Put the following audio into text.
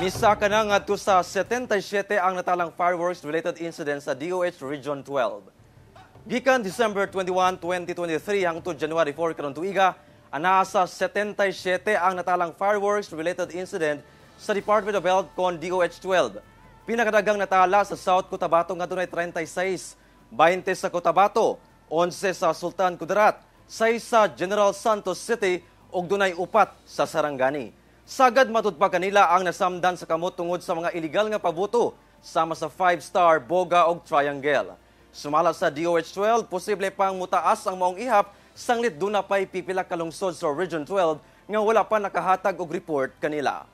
Misa ka na ngadto sa 77 ang natalang fireworks-related incidents sa DOH Region 12. Gikan December 21, 2023 hangtod January 4 karon tuiga, ana sa 77 ang natalang fireworks-related incident sa Department of Health kon DOH 12. Pinakadagang natala sa South Cotabato nga dunay 36, 20 sa Cotabato, 11 sa Sultan Kudarat, 6 sa General Santos City ug dunay 4 sa Sarangani. Sagad matud pa kanila ang nasamdan sa kamot tungod sa mga iligal nga pabuto sama sa 5-star, Boga ug Triangle. Sumala sa DOH-12, posible pang mutaas ang maong ihap sanglit duna pay pipila ka lungsod sa Region 12 nga wala pa nakahatag og report kanila.